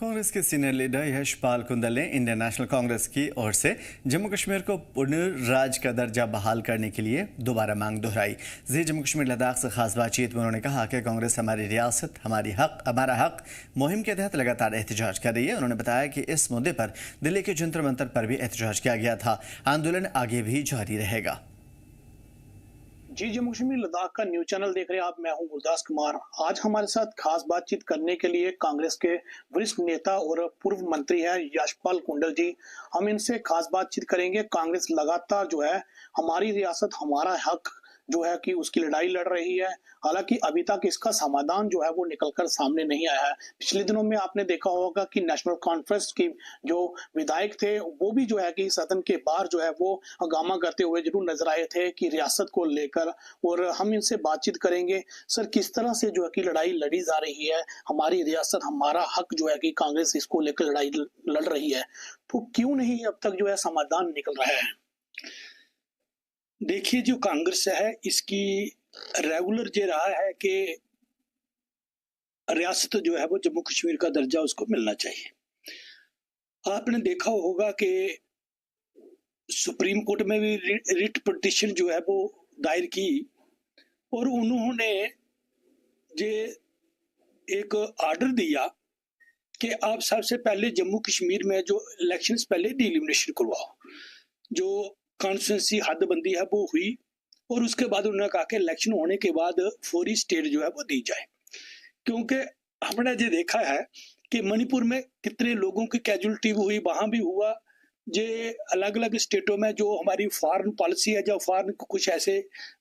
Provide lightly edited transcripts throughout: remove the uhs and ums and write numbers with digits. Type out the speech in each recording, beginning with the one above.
कांग्रेस के senior leader Yashpal कुंडल ने इंडियन नेशनल कांग्रेस की ओर से जम्मू कश्मीर को पुनर्राज का दर्जा बहाल करने के लिए दोबारा मांग दोहराई। जम्मू कश्मीर लद्दाख से खास बातचीत में उन्होंने कहा कि कांग्रेस हमारी रियासत हमारा हक मुहिम के तहत लगातार एहतजाज कर रही है। उन्होंने बताया कि इस मुद्दे पर दिल्ली के जंतर मंतर पर भी एहतजाज किया गया था। आंदोलन आगे भी जारी रहेगा। जी, जम्मू कश्मीर लद्दाख का न्यूज चैनल देख रहे हैं आप। मैं हूं गुरदास कुमार। आज हमारे साथ खास बातचीत करने के लिए कांग्रेस के वरिष्ठ नेता और पूर्व मंत्री हैं यशपाल कुंडल जी। हम इनसे खास बातचीत करेंगे। कांग्रेस लगातार जो है हमारी रियासत हमारा हक जो है कि उसकी लड़ाई लड़ रही है। हालांकि अभी तक इसका समाधान जो है वो निकलकर सामने नहीं आया है। पिछले दिनों में आपने देखा होगा कि नेशनल कॉन्फ्रेंस की जो विधायक थे वो भी जो है कि सदन के बाहर जो है वो हंगामा करते हुए जरूर नजर आए थे कि रियासत को लेकर। और हम इनसे बातचीत करेंगे सर किस तरह से जो है कि लड़ाई लड़ी जा रही है, हमारी रियासत हमारा हक जो है कि कांग्रेस इसको लेकर लड़ाई लड़ रही है, तो क्यों नहीं अब तक जो है समाधान निकल रहा है। देखिए, जो कांग्रेस है इसकी रेगुलर ये रहा है कि रियासत जो है वो जम्मू कश्मीर का दर्जा उसको मिलना चाहिए। आपने देखा होगा कि सुप्रीम कोर्ट में भी रिट पिटीशन जो है वो दायर की और उन्होंने ये एक ऑर्डर दिया कि आप सबसे पहले जम्मू कश्मीर में जो इलेक्शंस पहले डिलिमिनेशन करवाओ। जो कॉन्स्टिट्यूंसी हदबंदी है वो हुई और उसके बाद उन्होंने कहा कि इलेक्शन होने के बाद फौरी स्टेट जो है वो दी जाए। क्योंकि हमने ये देखा है कि मणिपुर में कितने लोगों की कैजुअलिटी हुई, वहां भी हुआ। जे अलग अलग स्टेटों में जो हमारी फॉरेन पॉलिसी है, जो फॉरेन कुछ ऐसे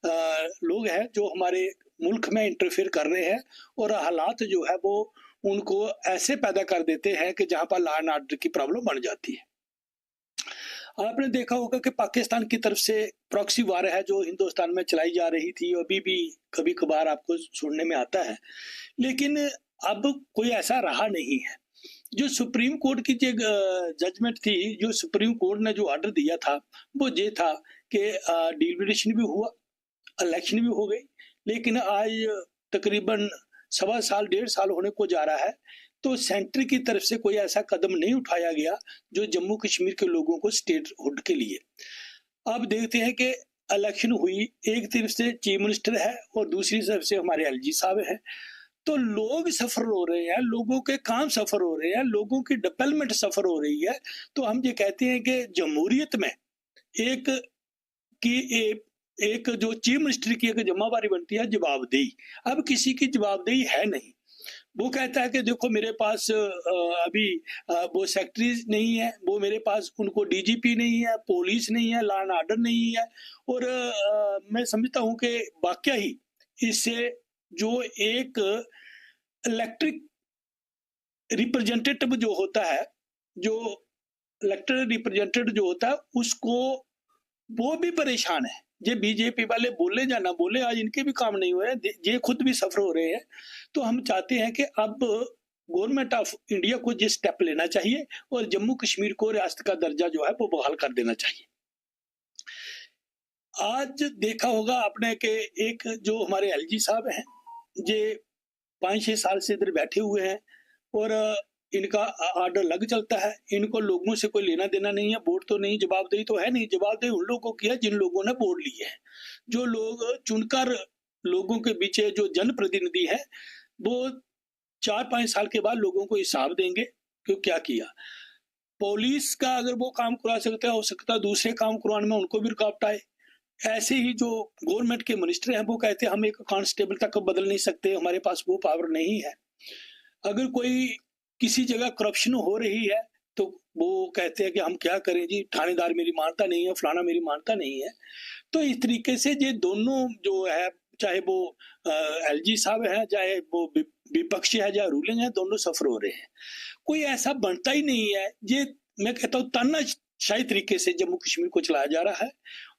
लोग हैं जो हमारे मुल्क में इंटरफेयर कर रहे हैं और हालात जो है वो उनको ऐसे पैदा कर देते हैं कि जहां पर लॉ एंड ऑर्डर की प्रॉब्लम बन जाती है। आपने देखा होगा कि पाकिस्तान की तरफ से प्रॉक्सी वार है जो हिंदुस्तान में चलाई जा रही थी, अभी भी कभी कभार आपको सुनने में आता है, लेकिन अब कोई ऐसा रहा नहीं है। जो सुप्रीम कोर्ट की जो जजमेंट थी, जो सुप्रीम कोर्ट ने जो ऑर्डर दिया था वो ये था कि डिलिमिनेशन भी हुआ, इलेक्शन भी हो गई, लेकिन आज तकरीबन 1.25 साल होने को जा रहा है तो सेंटर की तरफ से कोई ऐसा कदम नहीं उठाया गया जो जम्मू कश्मीर के लोगों को स्टेटहुड के लिए। अब देखते हैं कि इलेक्शन हुई, एक तरफ से चीफ मिनिस्टर है और दूसरी तरफ से हमारे एलजी साहब है, तो लोग सफर हो रहे हैं, लोगों के काम सफर हो रहे हैं, लोगों की डेवलपमेंट सफर हो रही है। तो हम ये कहते हैं कि जमहूरियत में एक जो चीफ मिनिस्टर की एक जिम्मेवारी बनती है जवाबदेही। अब किसी की जवाबदेही है नहीं। वो कहता है कि देखो मेरे पास अभी वो सेक्रेटरी नहीं है, वो मेरे पास उनको डीजीपी नहीं है, पुलिस नहीं है, लॉ एंड ऑर्डर नहीं है। और मैं समझता हूं कि वाकया ही इससे जो एक इलेक्ट्रिक रिप्रेजेंटेटिव जो होता है, जो इलेक्टेड रिप्रेजेंटेटिव जो होता है उसको वो भी परेशान है। ये बीजेपी वाले बोले या ना बोले, आज इनके भी काम नहीं हो रहे, ये खुद भी सफर हो रहे हैं। तो हम चाहते हैं कि अब गवर्नमेंट ऑफ इंडिया को ये स्टेप लेना चाहिए और जम्मू कश्मीर को रियासत का दर्जा जो है वो बहाल कर देना चाहिए। आज देखा होगा आपने कि एक जो हमारे एलजी साहब हैं, ये 5-6 साल से इधर बैठे हुए हैं और इनका ऑर्डर लग चलता है। इनको लोगों से कोई लेना देना नहीं है, वोट तो नहीं, जवाबदेही तो है नहीं। जवाबदेही उन लोगों की है जिन लोगों ने वोट लिए हैं। जो लोग चुनकर लोगों के पीछे जो जनप्रतिनिधि है वो 4-5 साल के बाद लोगों को हिसाब देंगे कि क्या किया। पुलिस का अगर वो काम करवा सकता है, हो सकता है दूसरे काम करवाने में उनको भी रुकावट आए। ऐसे ही जो गवर्नमेंट के मिनिस्टर हैं वो कहते हैं हम एक कांस्टेबल तक बदल नहीं सकते, हमारे पास वो पावर नहीं है। अगर कोई किसी जगह करप्शन हो रही है तो वो कहते हैं कि हम क्या करें जी, थानेदार मेरी मानता नहीं है, फलाना मेरी मानता नहीं है। तो इस तरीके से ये दोनों जो है, चाहे वो एलजी साहब है, चाहे वो विपक्ष है, चाहे रूलिंग है, दोनों सफर हो रहे हैं। कोई ऐसा बनता ही नहीं है। ये मैं कहता हूँ तानाशाही तरीके से जम्मू कश्मीर को चलाया जा रहा है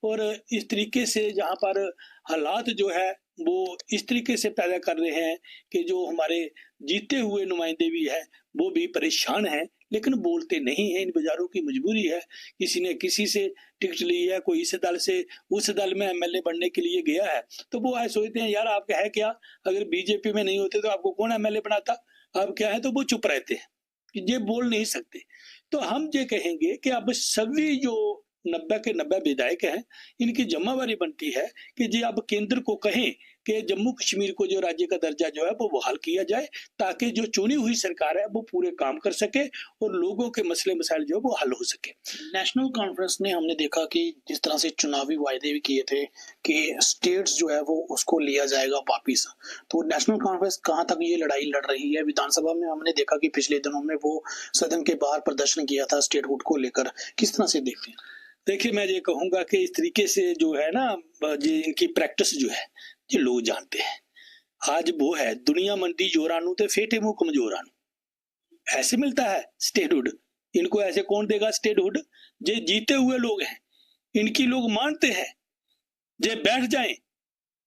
और इस तरीके से जहाँ पर हालात जो है वो इस तरीके से पैदा कर रहे हैं कि जो हमारे जीते हुए नुमाइंदे भी है वो भी परेशान हैं, लेकिन बोलते नहीं हैं। इन बेचारों की मजबूरी है। किसी ने किसी से टिकट ली है, कोई इस दल से उस दल में एमएलए बनने के लिए गया है, तो वो ऐसे सोचते हैं यार आपका है क्या, अगर बीजेपी में नहीं होते तो आपको कौन एमएलए बनाता, आप क्या है, तो वो चुप रहते हैं। ये बोल नहीं सकते। तो हम ये कहेंगे कि अब सभी जो 90 के 90 विधायक हैं, इनकी जिम्मेवारी बनती है कि जी अब केंद्र को कहें कि जम्मू कश्मीर को जो राज्य का दर्जा जो है वो बहाल किया जाए, ताकि जो चुनी हुई सरकार है वो पूरे काम कर सके और लोगों के मसले मसाइल जो है वो हल हो सके। नेशनल कॉन्फ्रेंस ने हमने देखा कि जिस तरह से चुनावी वायदे भी किए थे कि स्टेट्स जो है वो उसको लिया जाएगा वापिस, तो नेशनल कॉन्फ्रेंस कहाँ तक ये लड़ाई लड़ रही है? विधानसभा में हमने देखा कि पिछले दिनों में वो सदन के बाहर प्रदर्शन किया था स्टेटहुड को लेकर, किस तरह से देखते हैं? देखिए, मैं ये कहूंगा कि इस तरीके से जो है ना, ये इनकी प्रैक्टिस जो है ये लोग जानते हैं। आज वो है दुनिया मंडी जोरानू ते फेटे मुंह कमजोरानू, ऐसे मिलता है स्टेटहुड। इनको ऐसे कौन देगा स्टेटहुड? जे जीते हुए लोग हैं, इनकी लोग मानते हैं, जे बैठ जाएं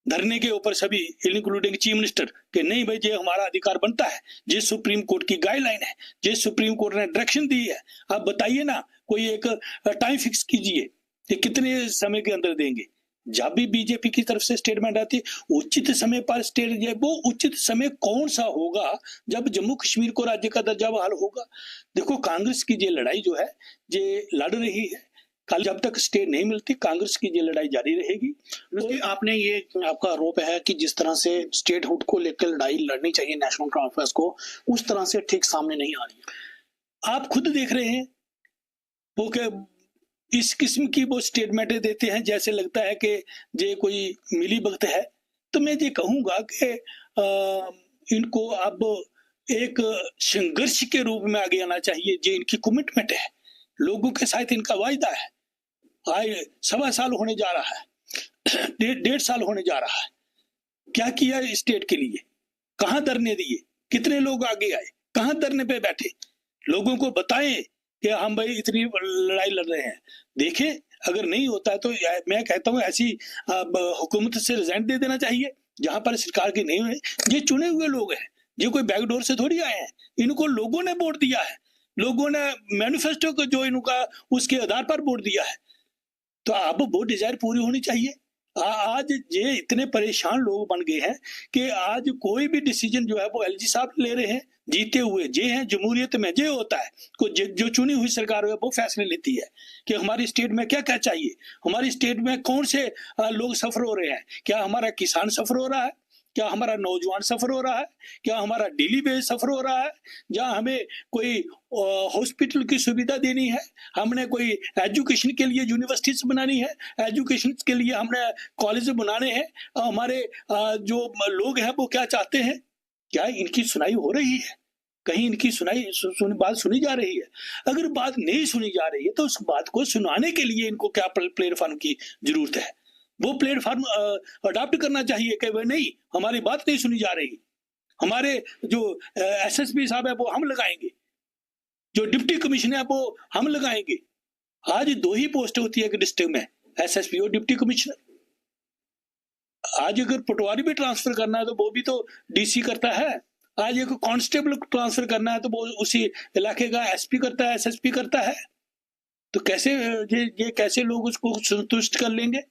धरने के ऊपर सभी इंक्लूडिंग चीफ मिनिस्टर कि नहीं भाई ये हमारा अधिकार बनता है, ये सुप्रीम कोर्ट की गाइडलाइन है, ये सुप्रीम कोर्ट ने डायरेक्शन दी है, आप बताइए ना, कोई एक टाइम फिक्स कीजिए कि कितने समय के अंदर देंगे। जब भी बीजेपी की तरफ से स्टेटमेंट आती है उचित समय पर स्टेट, वो उचित समय कौन सा होगा जब जम्मू कश्मीर को राज्य का दर्जा बहाल होगा। देखो, कांग्रेस की ये लड़ाई जो है ये लड़ रही है, कल जब तक स्टेट नहीं मिलती कांग्रेस की ये लड़ाई जारी रहेगी। तो आपने ये आपका आरोप है कि जिस तरह से स्टेटहुड को लेकर लड़ाई लड़नी चाहिए नेशनल कॉन्फ्रेंस को, उस तरह से ठीक सामने नहीं आ रही है। आप खुद देख रहे हैं वो के इस किस्म की वो स्टेटमेंटें देते हैं जैसे लगता है कि ये कोई मिली भगत है। तो मैं ये कहूंगा कि इनको अब एक संघर्ष के रूप में आगे आना चाहिए। जो इनकी कमिटमेंट है, लोगों के साथ इनका वायदा है, आज 1.25 साल होने जा रहा है, 1.5 साल होने जा रहा है, क्या किया स्टेट के लिए? कहां धरने दिए? कितने लोग आगे आए? कहां धरने पे बैठे? लोगों को बताएं कि हम भाई इतनी लड़ाई लड़ रहे हैं। देखें, अगर नहीं होता है तो मैं कहता हूं ऐसी हुकूमत से रिजाइन दे देना चाहिए जहां पर सरकार की नहीं हुई। ये चुने हुए लोग हैं, ये कोई बैकडोर से थोड़ी आए हैं, इनको लोगों ने वोट दिया है, लोगों ने मैनिफेस्टो को जो इनका उसके आधार पर वोट दिया है, तो अब वो डिजायर पूरी होनी चाहिए। आज ये इतने परेशान लोग बन गए हैं कि आज कोई भी डिसीजन जो है वो एलजी साहब ले रहे हैं, जीते हुए जे हैं। जमहूरियत में जे होता है को जो चुनी हुई सरकार है वो फैसले लेती है कि हमारी स्टेट में क्या क्या चाहिए, हमारी स्टेट में कौन से लोग सफर हो रहे हैं, क्या हमारा किसान सफर हो रहा है, क्या हमारा नौजवान सफर हो रहा है, क्या हमारा डेली वेज सफर हो रहा है, जहाँ हमें कोई हॉस्पिटल की सुविधा देनी है, हमने कोई एजुकेशन के लिए यूनिवर्सिटीज बनानी है, एजुकेशन के लिए हमने कॉलेज बनाने हैं, हमारे जो लोग हैं वो क्या चाहते हैं, क्या इनकी सुनाई हो रही है? कहीं इनकी बात सुनी जा रही है? अगर बात नहीं सुनी जा रही है तो उस बात को सुनाने के लिए इनको क्या प्लेटफॉर्म की जरूरत है? वो प्लेटफॉर्म अडॉप्ट करना चाहिए कि वह नहीं, हमारी बात नहीं सुनी जा रही, हमारे जो एसएसपी साहब है वो हम लगाएंगे, जो डिप्टी कमिश्नर है वो हम लगाएंगे। आज 2 ही पोस्ट होती है कि डिस्ट्रिक्ट में, एसएसपी और डिप्टी कमिश्नर। आज अगर पटवारी भी ट्रांसफर करना है तो वो भी तो डीसी करता है, आज एक कांस्टेबल ट्रांसफर करना है तो वो उसी इलाके का एसपी करता है, एसएसपी करता है। तो कैसे ये कैसे लोग उसको संतुष्ट कर लेंगे?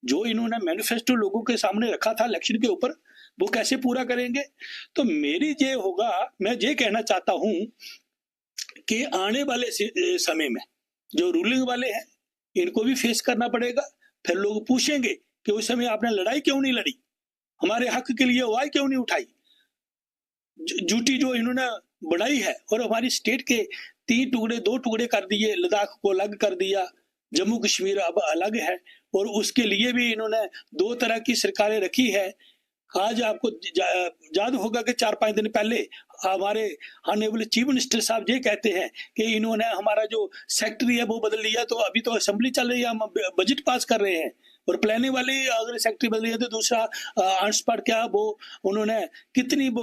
जो इन्होंने मैनिफेस्टो लोगों के सामने रखा था इलेक्शन के ऊपर, वो कैसे पूरा करेंगे? तो मेरी ये होगा, मैं ये कहना चाहता हूं कि आने वाले समय में जो रूलिंग वाले हैं इनको भी फेस करना पड़ेगा। फिर लोग पूछेंगे कि उस समय आपने लड़ाई क्यों नहीं लड़ी, हमारे हक के लिए आवाज क्यों नहीं उठाई। ड्यूटी जो इन्होंने बढ़ाई है और हमारी स्टेट के 3 टुकड़े 2 टुकड़े कर दिए, लद्दाख को अलग कर दिया, जम्मू कश्मीर अब अलग है, और उसके लिए भी इन्होंने 2 तरह की सरकारें रखी है। आज आपको याद होगा कि 4-5 दिन पहले हमारे ऑनरेबल चीफ मिनिस्टर साहब ये कहते हैं कि इन्होंने हमारा जो सेक्रेटरी है वो बदल लिया, तो अभी तो असेंबली चल रही है, हम बजट पास कर रहे हैं, और प्लानिंग वाले अगर सेक्रेटरी बदल लिया तो दूसरा अनस्पॉट क्या वो उन्होंने कितनी वो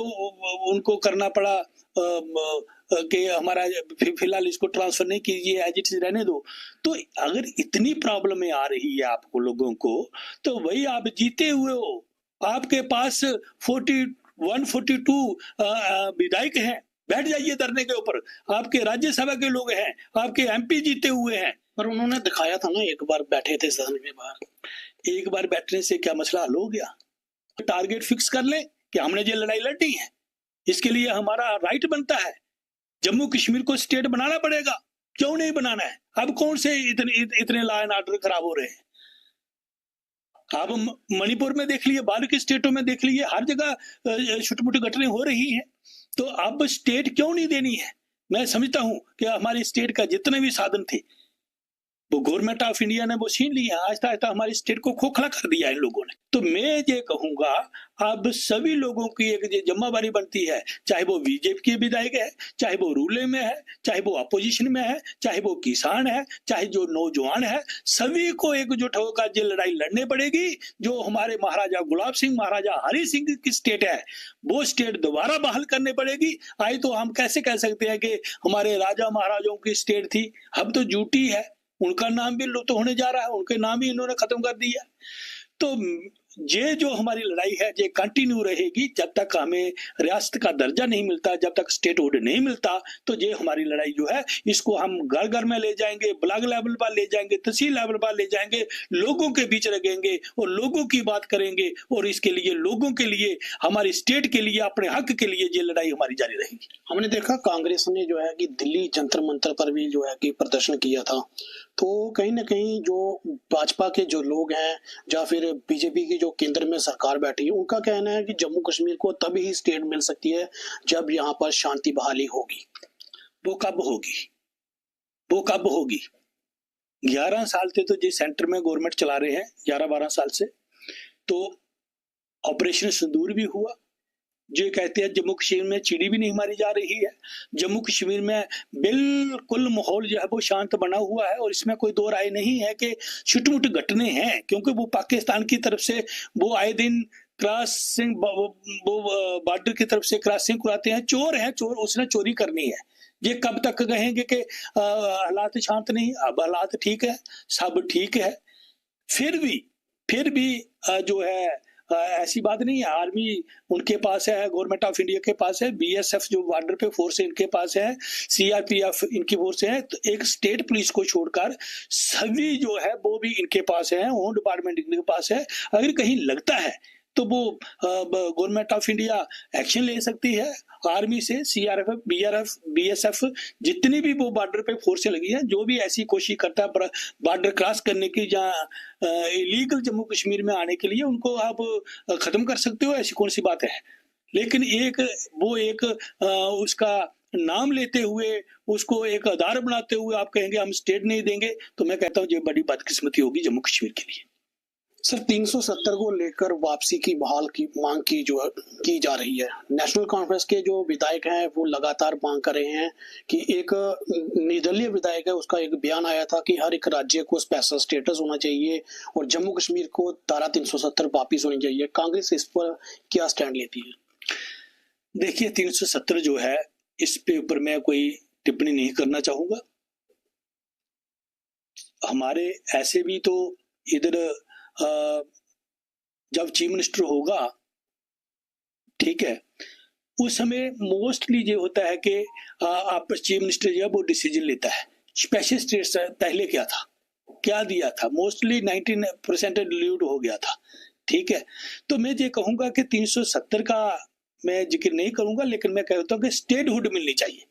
उनको करना पड़ा कि हमारा फिलहाल इसको ट्रांसफर नहीं कीजिए, एज इट इज रहने दो। तो अगर इतनी प्रॉब्लम आ रही है आपको लोगों को, तो वही आप जीते हुए हो, आपके पास 142 विधायक हैं, बैठ जाइए धरने के ऊपर, आपके राज्यसभा के लोग हैं, आपके एमपी जीते हुए हैं। पर उन्होंने दिखाया था ना, एक बार बैठे थे सदन के बाहर, एक बार बैठने से क्या मसला हल हो गया? टारगेट फिक्स कर लें कि हमने ये लड़ाई लड़नी है, इसके लिए हमारा राइट बनता है जम्मू कश्मीर को स्टेट बनाना पड़ेगा, क्यों नहीं बनाना है? अब कौन से इतने लॉ एंड ऑर्डर खराब हो रहे हैं? आप मणिपुर में देख लिए, बाहर के स्टेटों में देख लिए, हर जगह छोटी-मोटी घटनाएं हो रही हैं। तो अब स्टेट क्यों नहीं देनी है? मैं समझता हूं कि हमारी स्टेट का जितने भी साधन थे वो गवर्नमेंट ऑफ इंडिया ने वो छीन लिया। आहिस्ता आहिस्ता हमारी स्टेट को खोखला कर दिया इन लोगों ने। तो मैं ये कहूंगा, अब सभी लोगों की एक जिम्मेवारी बनती है, चाहे वो बीजेपी के विधायक है, चाहे वो रूले में है, चाहे वो अपोजिशन में है, चाहे वो किसान है, चाहे जो नौजवान है, सभी को एकजुट होकर ये लड़ाई लड़नी पड़ेगी। जो हमारे महाराजा गुलाब सिंह, महाराजा हरि सिंह की स्टेट है, वो स्टेट दोबारा बहाल करनी पड़ेगी। आई तो हम कैसे कह सकते हैं कि हमारे राजा महाराजाओं की स्टेट थी, अब तो झूठी है, उनका नाम भी लुप्त होने जा रहा है, उनके नाम ही इन्होंने खत्म कर दिया। तो ये जो हमारी लड़ाई है ये कंटिन्यू रहेगी जब तक हमें रियासत का दर्जा नहीं मिलता, जब तक स्टेटहुड नहीं मिलता। तो ये हमारी लड़ाई जो है, इसको हम घर घर में ले जाएंगे, ब्लॉक लेवल पर ले जाएंगे, तहसील लेवल पर ले जाएंगे, लोगों के बीच लगेंगे और लोगों की बात करेंगे। और इसके लिए, लोगों के लिए, हमारी स्टेट के लिए, अपने हक के लिए ये लड़ाई हमारी जारी रहेगी। हमने देखा कांग्रेस ने जो है कि दिल्ली जंतर मंतर पर भी जो है कि प्रदर्शन किया था। तो कहीं ना कहीं जो भाजपा के जो लोग हैं या फिर बीजेपी की जो केंद्र में सरकार बैठी है, उनका कहना है कि जम्मू कश्मीर को तभी ही स्टेट मिल सकती है जब यहाँ पर शांति बहाली होगी। वो कब होगी? वो कब होगी? 11 साल से तो जी सेंटर में गवर्नमेंट चला रहे हैं, 11-12 साल से। तो ऑपरेशन सिंदूर भी हुआ, जो कहते हैं जम्मू कश्मीर में चिड़ी भी नहीं मारी जा रही है। जम्मू कश्मीर में बिल्कुल माहौल जो है वो शांत बना हुआ है और इसमें कोई दो राय नहीं है कि छोटी-मोटी घटनाएं हैं, क्योंकि वो पाकिस्तान की तरफ से वो आए दिन क्रॉसिंग, वो बॉर्डर की तरफ से क्रॉसिंग कराते हैं। चोर है, चोर, उसने चोरी करनी है। ये कब तक कहेंगे कि हालात शांत नहीं? अब हालात ठीक है, सब ठीक है। फिर भी जो है ऐसी बात नहीं है। आर्मी उनके पास है, गवर्नमेंट ऑफ इंडिया के पास है, बीएसएफ जो बॉर्डर पे फोर्स है इनके पास है, सीआरपीएफ इनकी फोर्स है। तो एक स्टेट पुलिस को छोड़कर सभी जो है वो भी इनके पास है, होम डिपार्टमेंट इनके पास है। अगर कहीं लगता है तो वो गवर्नमेंट ऑफ इंडिया एक्शन ले सकती है। आर्मी से सीआरपीएफ, बीएसएफ, जितनी भी वो बॉर्डर पे फोर्सें लगी हैं, जो भी ऐसी कोशिश करता है बॉर्डर क्रॉस करने की या इलीगल जम्मू कश्मीर में आने के लिए, उनको आप खत्म कर सकते हो, ऐसी कौन सी बात है? लेकिन एक उसका नाम लेते हुए, उसको एक आधार बनाते हुए आप कहेंगे हम स्टेट नहीं देंगे, तो मैं कहता हूँ ये बड़ी बदकिस्मती होगी जम्मू कश्मीर के लिए। सर, 370 को लेकर वापसी की बहाल की मांग की जा रही है। नेशनल कॉन्फ्रेंस के जो विधायक हैं वो लगातार मांग कर रहे हैं कि एक निर्दलीय विधायक है, उसका एक बयान आया था कि हर एक राज्य को स्पेशल स्टेटस होना चाहिए और जम्मू कश्मीर को धारा 370 वापिस होनी चाहिए। कांग्रेस इस पर क्या स्टैंड लेती है? देखिए, 370 जो है, इस पे ऊपर मैं कोई टिप्पणी नहीं करना चाहूंगा। हमारे ऐसे भी तो इधर जब चीफ मिनिस्टर होगा, ठीक है, उस समय मोस्टली ये होता है कि आप चीफ मिनिस्टर जो है वो डिसीजन लेता है। स्पेशल स्टेट्स पहले क्या दिया था, मोस्टली 90% डिलीट हो गया था, ठीक है। तो मैं ये कहूंगा कि 370 का मैं जिक्र नहीं करूंगा, लेकिन मैं कहता हूं कि स्टेटहुड मिलनी चाहिए,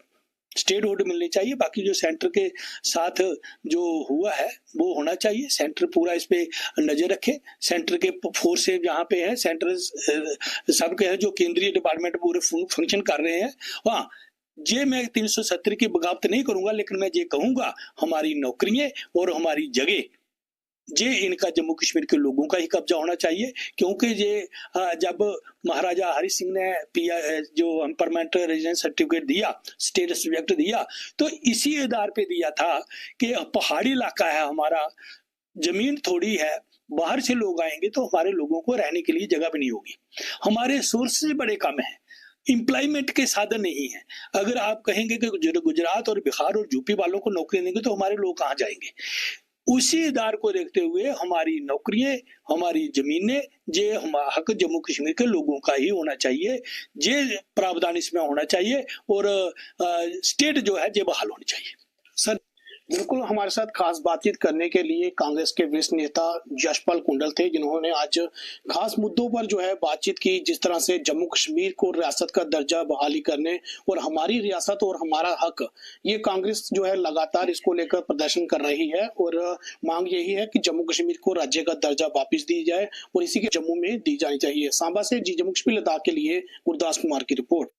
स्टेटहुड मिलनी चाहिए। बाकी जो सेंटर के साथ जो हुआ है वो होना चाहिए। सेंटर पूरा इस पे नजर रखे। सेंटर के फोर्सेज जहाँ पे है, सेंटर सबके हैं, जो केंद्रीय डिपार्टमेंट पूरे फंक्शन कर रहे हैं। हाँ, ये मैं 370 की बगावत नहीं करूंगा, लेकिन मैं ये कहूंगा हमारी नौकरियां और हमारी जगह ये इनका जम्मू कश्मीर के लोगों का ही कब्जा होना चाहिए। क्योंकि ये जब महाराजा हरि सिंह ने जो परमानेंट रेजिडेंस सर्टिफिकेट दिया, स्टेटस सब्जेक्ट दिया, तो इसी आधार पे दिया था कि पहाड़ी इलाका है हमारा, जमीन थोड़ी है, बाहर से लोग आएंगे तो हमारे लोगों को रहने के लिए जगह भी नहीं होगी। हमारे सोर्सेज बड़े कम है, एम्प्लॉयमेंट के साधन नहीं है। अगर आप कहेंगे कि गुजरात और बिहार और यूपी वालों को नौकरी देंगे तो हमारे लोग कहाँ जाएंगे? उसी आधार को देखते हुए हमारी नौकरियां, हमारी जमीनें, जे हक जम्मू कश्मीर के लोगों का ही होना चाहिए, जे प्रावधान इसमें होना चाहिए और स्टेट जो है ये बहाल होनी चाहिए। सर, बिल्कुल, हमारे साथ खास बातचीत करने के लिए कांग्रेस के वरिष्ठ नेता यशपाल कुंडल थे, जिन्होंने आज खास मुद्दों पर जो है बातचीत की। जिस तरह से जम्मू कश्मीर को रियासत का दर्जा बहाली करने और हमारी रियासत और हमारा हक, ये कांग्रेस जो है लगातार इसको लेकर प्रदर्शन कर रही है और मांग यही है कि जम्मू कश्मीर को राज्य का दर्जा वापस दी जाए और इसी के जम्मू में दी जानी चाहिए। सांबा से जी जम्मू कश्मीर लद्दाख के लिए गुरदास कुमार की रिपोर्ट।